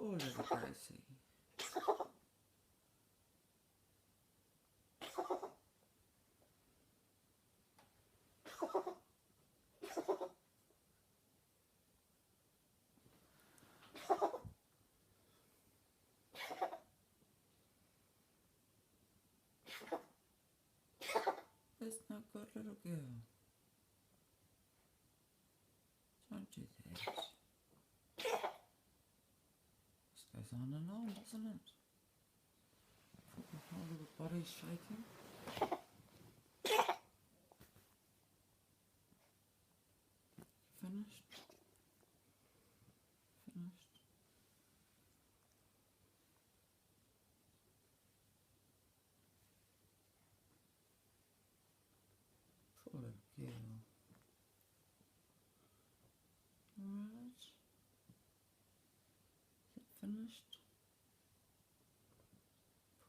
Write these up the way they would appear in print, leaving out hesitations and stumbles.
Poor little Gracie. That's not good, little girl. Don't do that. This goes on and on, doesn't it? The whole little body's shaking. Finished? Finished? Poor little girl. Alright. Is it finished?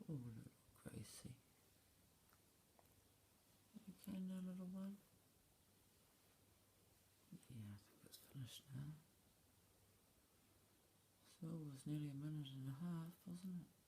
Poor little Gracie. Okay now, little one? Yeah, I think it's finished now. So it was nearly a minute and a half, wasn't it?